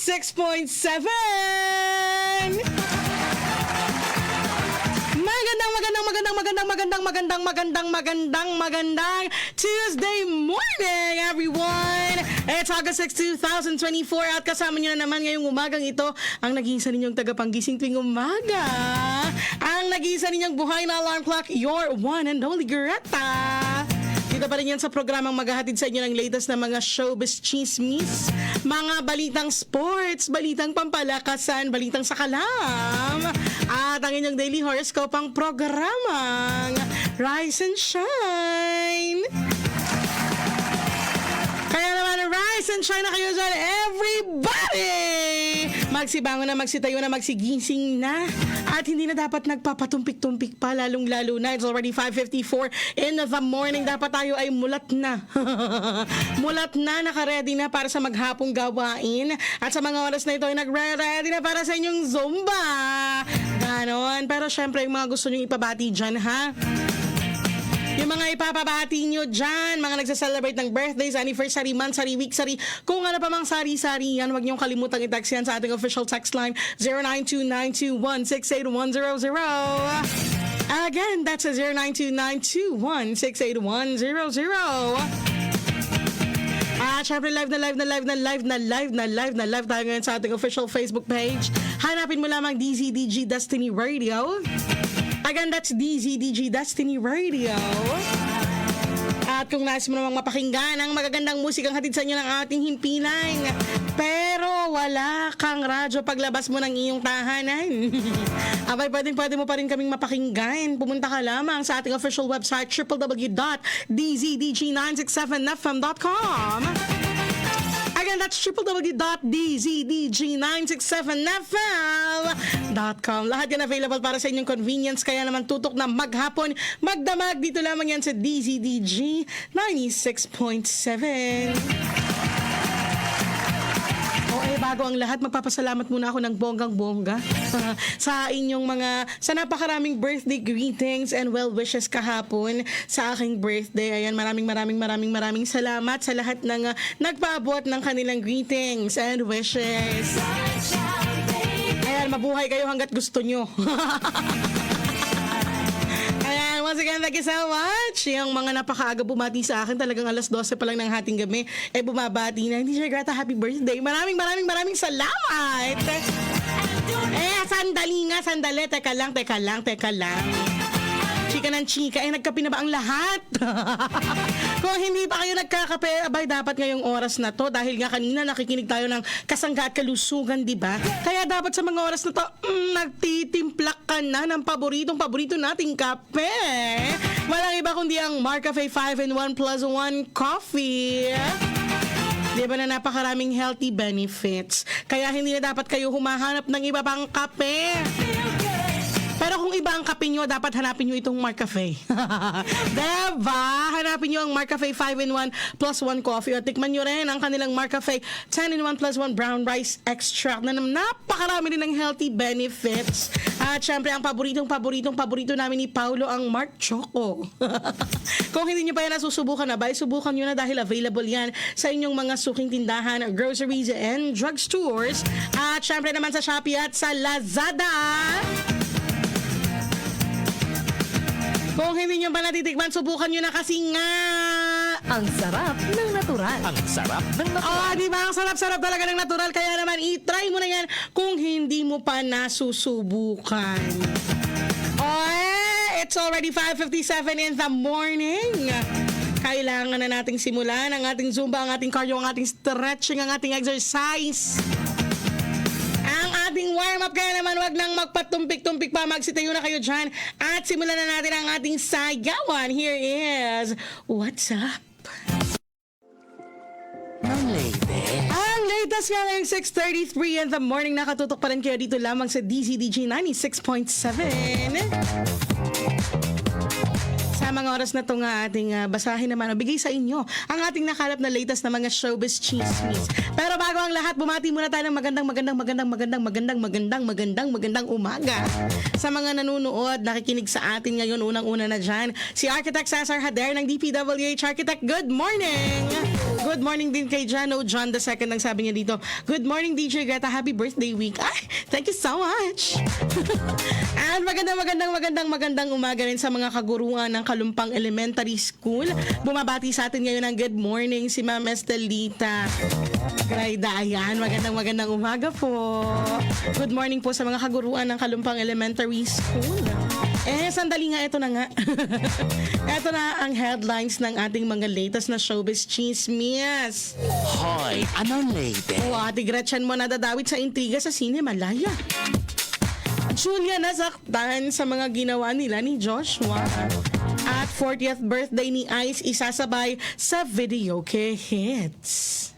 96.7. Magandang Tuesday morning, everyone! It's August 6, 2024 at kasama niyo na naman ngayong umagang ito ang nag-iisa ninyong tagapanggising tuwing umaga. Ang nag-iisa ninyong buhay na alarm clock, your one and only Greta. Dito pa rin yan sa programang maghahatid sa inyo ng latest na mga showbiz chismis, mga balitang sports, balitang pampalakasan, balitang sakalam, at ang inyong daily horoscope ang programang Rise and Shine. Kaya naman, rise and shine na kayo dyan, everybody! Magsibangon na, magsitayo na, magsigising na. At hindi na dapat nagpapatumpik-tumpik pa, lalong-lalo na. It's already 5:54 in the morning. Dapat tayo ay mulat na. Mulat na, naka-ready na para sa maghapong gawain. At sa mga oras na ito ay nag-ready na para sa inyong Zumba. Ganon. Pero syempre, yung mga gusto nyo ipabati dyan, ha? Yung mga ipapabati nyo dyan, mga nagsa-celebrate ng birthdays, anniversary, monthsary, weeksary, kung ano pa mang sari-sari yan, huwag niyong kalimutang i-text yan sa ating official text line 0929216810. Again, that's a 0929216810. At syempre live tayo ngayon sa ating official Facebook page. Hanapin mo lamang DZDG Destiny Radio. Again, that's DZDG Destiny Radio. At kung nais mo namang mapakinggan ang magagandang musikang hatid sa inyo ng ating himpilan, pero wala kang radyo paglabas mo ng iyong tahanan, abay, pwede mo pa rin kaming mapakinggan. Pumunta ka lamang sa ating official website www.dzdg967fm.com. Again, that's www.dzdg967fm.com. Lahat yan available para sa inyong convenience. Kaya naman tutok na maghapon, magdamag. Dito lamang yan sa DZDG 96.7. Bago ang lahat, magpapasalamat muna ako ng bonggang-bongga sa inyong sa napakaraming birthday greetings and well wishes kahapon sa aking birthday. Ayan, maraming salamat sa lahat ng nagpaabot ng kanilang greetings and wishes. Ayan, mabuhay kayo hanggat gusto nyo. Ayan, once again, thank you so much. Yung mga napakaaga bumati sa akin, talagang alas 12 pa lang ng hating gabi, bumabati na. Hindi siya, Greta, happy birthday. Maraming salamat. Sandali. Teka lang. Chika ng chika, nagkape na ba ang lahat? Kung hindi pa kayo nagkakape, abay, dapat ngayong oras na to, dahil nga kanina nakikinig tayo ng kasangga at kalusugan, di ba? Kaya dapat sa mga oras na to, nagtitimplak ka na ng paborito nating kape. Walang iba kundi ang Marcafe 5-in-1 plus 1 coffee. Di ba na napakaraming healthy benefits? Kaya hindi na dapat kayo humahanap ng iba pang kape. Pero kung iba ang kape nyo, dapat hanapin nyo itong Marcafe. Diba? Hanapin nyo ang Marcafe 5-in-1 plus 1 coffee. O tikman nyo rin ang kanilang Marcafe 10-in-1 plus 1 brown rice extract na napakarami din ng healthy benefits. At syempre, ang paborito namin ni Paulo, ang Mark Choco. Kung hindi nyo pa yan nasusubukan na, subukan nyo na dahil available yan sa inyong mga suking tindahan, groceries and drugstores. At syempre naman sa Shopee at sa Lazada. Kung hindi nyo pa natitikman, subukan nyo na kasi nga. Ang sarap ng natural. Di ba? Ang sarap-sarap talaga ng natural. Kaya naman, i-try mo na yan kung hindi mo pa nasusubukan. It's already 5:57 in the morning. Kailangan na nating simulan ang ating Zumba, ang ating cardio, ang ating stretching, ang ating exercise. Ating warm-up, kaya naman wag nang magpatumpik-tumpik pa, magsitayo na kayo dyan at simulan na natin ang ating sayawan. Here is What's Up? Ang latest nga ngayong 6:33 in the morning, nakatutok pa rin kayo dito lamang sa DZDG 96.7. Sa mga oras na ito nga ating basahin naman, bigay sa inyo ang ating nakalap na latest na mga showbiz chismis. Pero bago ang lahat, bumati muna tayo ng magandang umaga. Sa mga nanonood, nakikinig sa atin ngayon, unang-una na dyan, si Architect Cesar Hader ng DPWH. Architect, good morning! Good morning din kay Jano John II ang sabi niya dito. Good morning DJ Greta, happy birthday week. Ay, thank you so much. And magandang umaga rin sa mga kaguruan ng Kalumpang Elementary School. Bumabati sa atin ngayon ng good morning si Ma'am Estelita Grayda. Ayan, magandang umaga po. Good morning po sa mga kaguruan ng Kalumpang Elementary School. Sandali nga, ito na nga. Ito na ang headlines ng ating mga latest na showbiz chismis. Hoy, anong lady? Ate Gretchen mo nadadawit sa intriga sa Cinemalaya. Julia nasaktan sa mga ginawa nila ni Joshua. At 40th birthday ni Ice isasabay sa video kay Hits.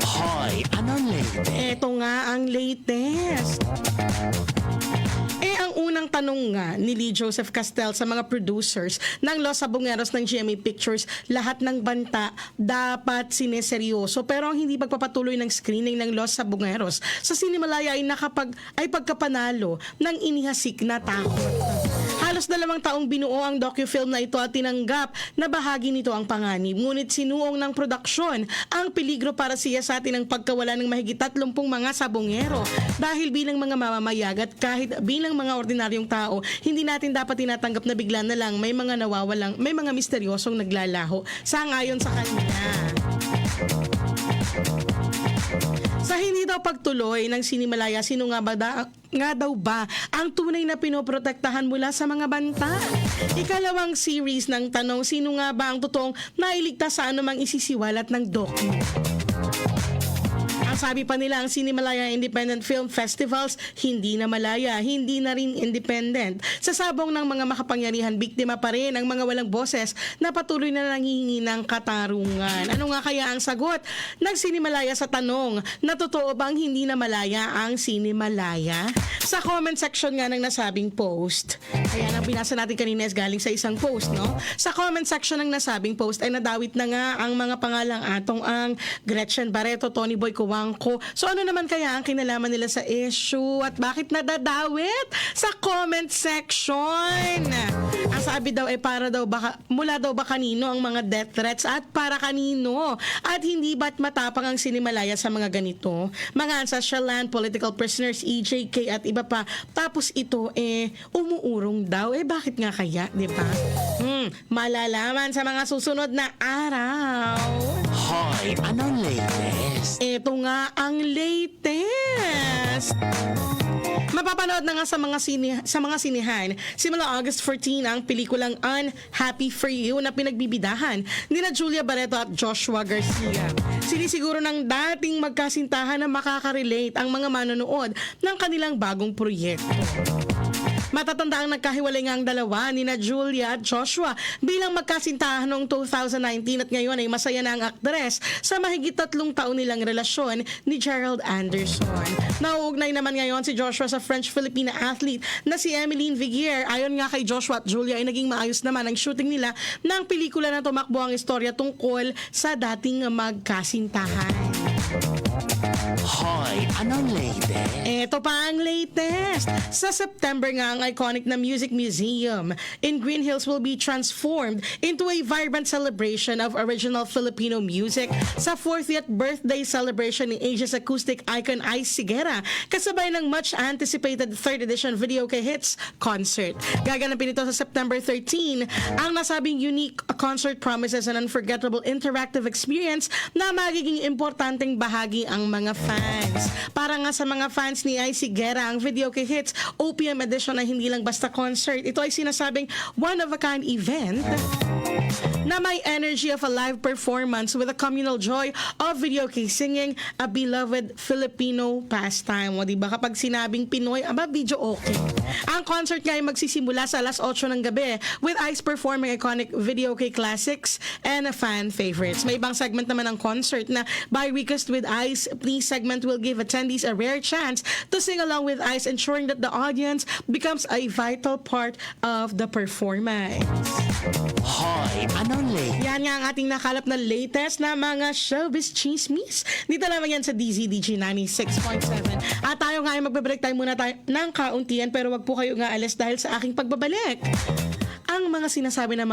Hoy, anong lady? Ito nga ang latest. Ang unang tanong nga ni Lee Joseph Castel sa mga producers ng Los Sabongeros ng GMA Pictures, lahat ng banta dapat sineseryoso, pero ang hindi pagpapatuloy ng screening ng Los Sabongeros sa Cinemalaya ay pagkapanalo ng inihasik na takot. Halos 2 taong binuo ang docufilm na ito at tinanggap na bahagi nito ang panganib. Ngunit sinuong ng produksyon ang peligro para siyasatin ang pagkawala ng mahigit 30 mga sabongero dahil bilang mga mamamayag at kahit bilang mga ordinaryong tao, hindi natin dapat tinatanggap na bigla na lang may mga nawawalang, may mga misteryosong naglalaho sangayon sa kanila. Sa hindi daw pagtuloy ng Cinemalaya, sino nga daw ba ang tunay na pinoprotektahan mula sa mga banta? Ikalawang series ng tanong, sino nga ba ang totoong nailigtas sa anumang isisiwalat ng docu? Ang sabi pa nila, ang Cinemalaya Independent Film Festivals, hindi na malaya, hindi na rin independent. Sa sabong ng mga makapangyarihan, biktima pa rin ang mga walang boses na patuloy na nanghihingi ng katarungan. Ano nga kaya ang sagot ng Cinemalaya sa tanong na totoo bang hindi na malaya ang Cinemalaya? Sa comment section nga ng nasabing post, ayan ang binasa natin kanina is galing sa isang post, no? Sa comment section ng nasabing post ay nadawit na nga ang mga pangalang atong ang Gretchen Barreto, Tony Boy Kuwangko. So ano naman kaya ang kinalaman nila sa issue at bakit nadadawit sa comment section? Ang sabi daw ay mula daw ba kanino ang mga death threats at para kanino? At hindi ba't matapang ang Cinemalaya sa mga ganito? Mga ancestral land, political prisoners, EJK at iba pa. Tapos ito umuurong daw. Bakit nga kaya, di ba? Malalaman sa mga susunod na araw. Hoy, anong latest? Ito nga ang latest. Mapapanood na nga sa mga sinihan simula August 14 ang pelikulang Unhappy for You na pinagbibidahan nina Julia Barreto at Joshua Garcia. Sinisiguro ng dating magkasintahan na makaka-relate ang mga manonood ng kanilang bagong proyekto. Matatanda ang nagkahiwalay nga ang dalawa ni na Julia at Joshua bilang magkasintahan noong 2019 at ngayon ay masaya na ang aktres sa mahigit 3 taon nilang relasyon ni Gerald Anderson. Nauugnay naman ngayon si Joshua sa French-Filipina athlete na si Emeline Viguier. Ayon nga kay Joshua at Julia ay naging maayos naman ang shooting nila ng pelikula na tumakbo ang istorya tungkol sa dating magkasintahan. Hoy, anong latest? Ito pa ang latest. Sa September nga, ang iconic na Music Museum in Green Hills will be transformed into a vibrant celebration of original Filipino music sa 40th birthday celebration ni Asia's acoustic icon Ice Sigera, kasabay ng much-anticipated 3rd edition Video Kay Hits concert. Gaganapin ito sa September 13. Ang nasabing unique concert promises an unforgettable interactive experience na magiging importanteng bahagi ang mga fans. Para nga sa mga fans ni Ice Sigera, ang Video Kay Hits OPM edition ay hindi lang basta concert. Ito ay sinasabing one-of-a-kind event na may energy of a live performance with a communal joy of video kay singing, a beloved Filipino pastime. O diba kapag sinabing Pinoy, video okay. Ang concert nga ay magsisimula sa alas 8 ng gabi with Ice performing iconic video kay classics and fan favorites. May ibang segment naman ng concert na by Request with Ice. Please segment will give attendees a rare chance to sing along with Ice, ensuring that the audience becomes a vital part of the performance. Hoy, anong latest? Yan nga ang ating nakalap na latest na mga showbiz chismis. Dito lamang yan sa DZDG 96.7. At tayo nga ay magbe-break time muna tayo ng kauntian, pero wag po kayo nga alis dahil sa aking pagbabalik. Ang mga sinasabi ng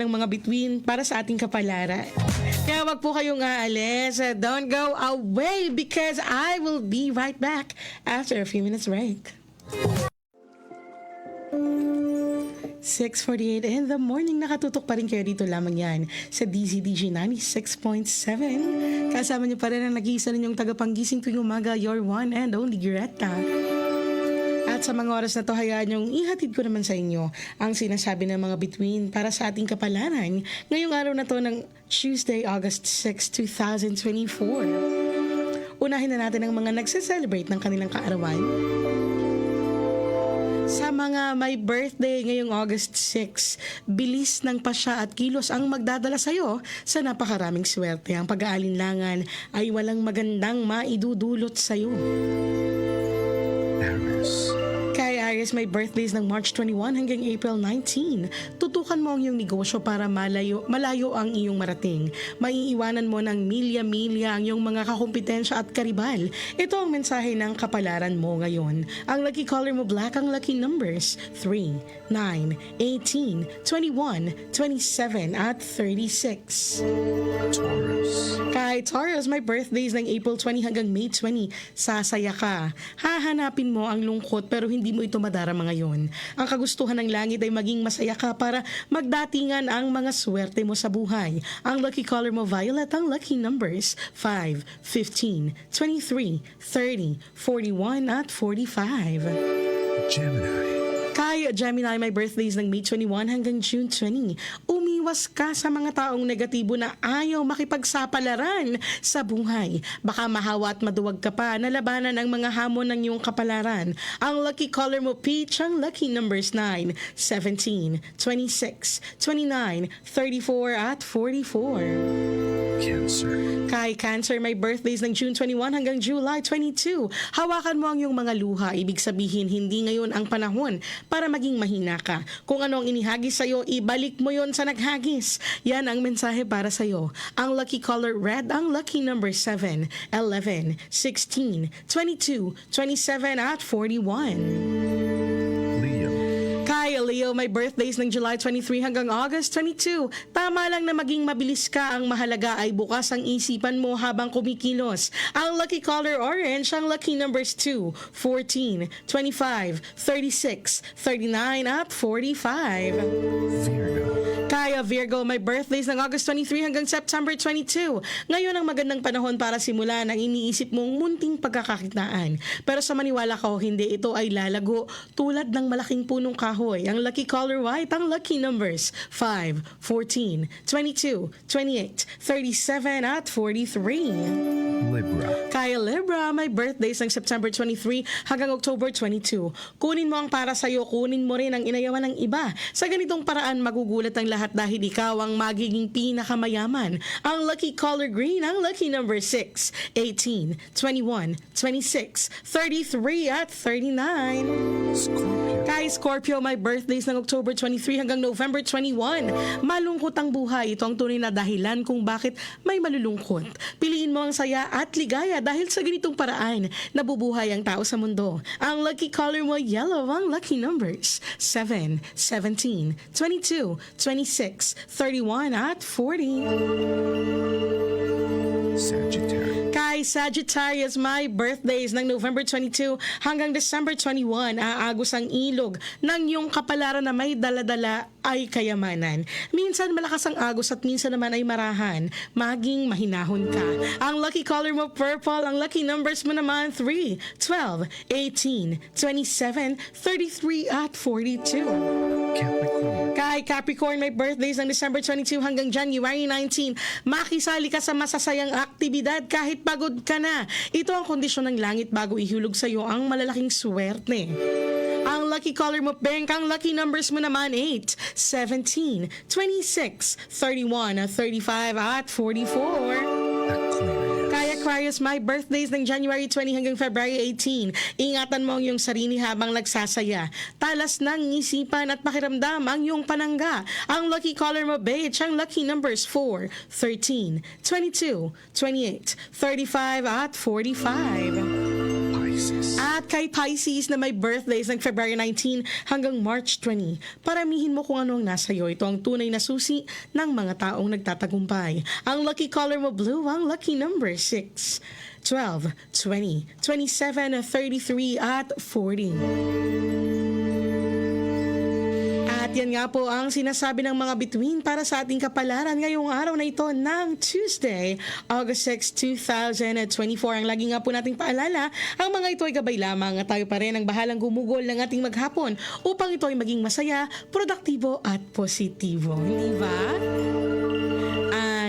mga bituin para sa ating kapalaran. Kaya Kaya wag po kayong aalis. Don't go away because I will be right back after a few minutes break. 6:48 in the morning. Nakatutok pa rin kayo dito lamang yan sa DZDG 96.7. Kasama niyo pa rin ang nag-iisa ninyong tagapanggising tuwing umaga, your one and only Greta. At sa mga oras na to, hayaan niyong ihatid ko naman sa inyo ang sinasabi ng mga bituin para sa ating kapalaran ngayong araw na to ng Tuesday, August 6, 2024. Unahin na natin ang mga nagse-celebrate ng kanilang kaarawan. Sa mga may birthday ngayong August 6, bilis ng pasya at kilos ang magdadala sa'yo sa napakaraming swerte. Ang pag-aalinlangan ay walang magandang maidudulot sa'yo. Kay Aries, may birthdays ng March 21 hanggang April 19. Tutukan mo ang iyong negosyo para malayo ang iyong marating. Maiiwanan mo ng milya-milya ang iyong mga kakumpetensya at karibal. Ito ang mensahe ng kapalaran mo ngayon. Ang lucky color mo black, ang lucky numbers 3, 9, 18, 21, 27 at 36. Kay Taurus, may birthdays ng April 20 hanggang May 20. Sasaya ka. Hahanapin mo ang lungkot pero hindi mo ito madarama ngayon. Ang kagustuhan ng langit ay maging masaya ka para magdatingan ang mga swerte mo sa buhay. Ang lucky color mo violet, ang lucky numbers 5, 15, 23, 30, 41 at 45. Kay Gemini, may birthdays ng May 21 hanggang June 20. Umiwas ka sa mga taong negatibo na ayaw makipagsapalaran sa buhay. Baka mahawa at maduwag ka pa na labanan ang mga hamon ng iyong kapalaran. Ang lucky color mo peach, ang lucky numbers 9, 17, 26, 29, 34 at 44. Kay Cancer, may birthdays ng June 21 hanggang July 22. Hawakan mo ang iyong mga luha. Ibig sabihin, hindi ngayon ang panahon para maging mahina ka. Kung ano ang inihagis sa'yo, ibalik mo yon sa naghagis. Yan ang mensahe para sa'yo. Ang lucky color red, ang lucky number 7, 11, 16, 22, 27 at 41. Kay Leo, may birthdays ng July 23 hanggang August 22. Tama lang na maging mabilis ka. Ang mahalaga ay bukas ang isipan mo habang kumikilos. Ang lucky color orange, ang lucky numbers 2, 14, 25, 36, 39 at 45. Kaya Virgo, may birthdays ng August 23 hanggang September 22. Ngayon ang magandang panahon para simulan ang iniisip mong munting pagkakakitaan. Pero sa maniwala ko, hindi ito ay lalago tulad ng malaking punong kahoy. Ang lucky color white, ang lucky numbers 5, 14, 22, 28, 37 at 43. Kaya Libra, may birthdays ng September 23 hanggang October 22. Kunin mo ang para sa'yo, kunin mo rin ang inayawan ng iba. Sa ganitong paraan, magugulat ang lahat dahil ikaw ang magiging pinakamayaman. Ang lucky color green, ang lucky number 6, 18, 21, 26, 33 at 39. Kay Scorpio, may birthdays ng October 23 hanggang November 21. Malungkot ang buhay. Ito ang tunay na dahilan kung bakit may malulungkot. Piliin mo ang saya at ligaya dahil sa ganitong paraan, nabubuhay ang tao sa mundo. Ang lucky color mo yellow, ang lucky numbers 7, 17, 22, 26, 31 at 40. Kay Sagittarius, may birthdays ng November 22 hanggang December 21. Aagos ang ilog ng iyong kapalaran na may daladala ay kayamanan. Minsan malakas ang agos at minsan naman ay marahan. Maging mahinahon ka. Ang lucky color mo purple, ang lucky numbers mo naman 3, 12, 18, 27, 33 at 42. Kay Capricorn, may birthdays ng December 22 hanggang January 19. Makisali ka sa masasayang aktibidad kahit pagod ka na. Ito ang kondisyon ng langit bago ihulog sa iyo ang malalaking swerte. Ang lucky color mo pink, ang lucky numbers mo naman 8, 17, 26, 31, 35 at 44. Kaya Aquarius, my birthdays ng January 20 hanggang February 18. Ingatan mo ang iyong sarili habang nagsasaya. Talas ng isipan at pakiramdam ang iyong panangga. Ang lucky color mo beige, ang lucky numbers 4, 13, 22, 28, 35 at 45. Pisces. At kay Pisces na may birthdays ng February 19 hanggang March 20, paramihin mo kung ano ang nasa iyo. Ito ang tunay na susi ng mga taong nagtatagumpay. Ang lucky color mo blue, ang lucky number 6, 12, 20, 27, 33 at 40. At yan nga po ang sinasabi ng mga bituin para sa ating kapalaran ngayong araw na ito ng Tuesday, August 6, 2024. Ang lagi nga po nating paalala, ang mga ito ay gabay lamang at tayo pa rin ang bahalang gumugol ng ating maghapon upang ito ay maging masaya, produktibo at positibo. Hindi ba?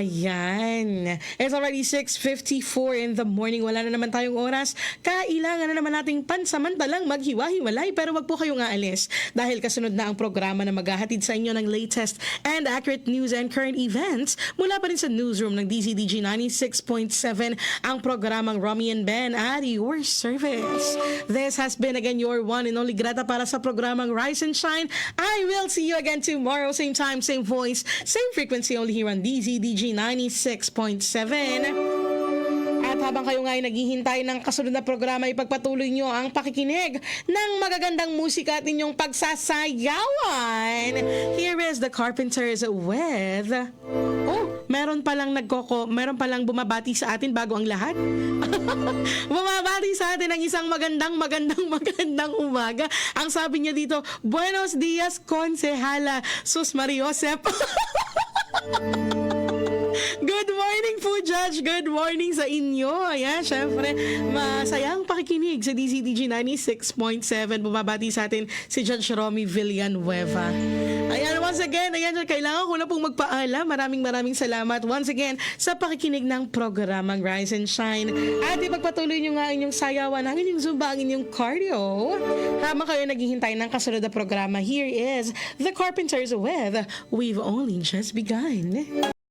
Ayan. It's already 6:54 in the morning. Wala na naman tayong oras. Kailangan na naman nating pansamantalang maghiwa-hiwalay pero wag po kayong aalis dahil kasunod na ang programa na maghahatid sa inyo ng latest and accurate news and current events mula pa rin sa newsroom ng DZDG 96.7 ang programang Romy and Ben at your service. This has been again your one and only Greta para sa programang Rise and Shine. I will see you again tomorrow. Same time, same voice, same frequency only here on DZDG 96.7. At habang kayo nga ay naghihintay ng kasunod na programa, ipagpatuloy nyo ang pakikinig ng magagandang musika at inyong pagsasayawan. Here is the Carpenters with... Oh, meron palang bumabati sa atin bago ang lahat. Bumabati sa atin ang isang magandang umaga. Ang sabi niya dito, Buenos dias, Konsehala Sus Mariosep. Good morning po, Judge. Good morning sa inyo. Ayan, syempre, masayang pakikinig sa DZDG 96.7. Bumabati sa atin si Judge Romy Villanueva. Ayan, once again, kailangan ko na pong magpaalam. Maraming salamat once again sa pakikinig ng programang Rise and Shine. At ipagpatuloy nyo nga inyong sayawan, ang inyong zumba, ang inyong cardio. Habang kayo naghihintay ng kasunod na programa, here is The Carpenters with We've Only Just Begun.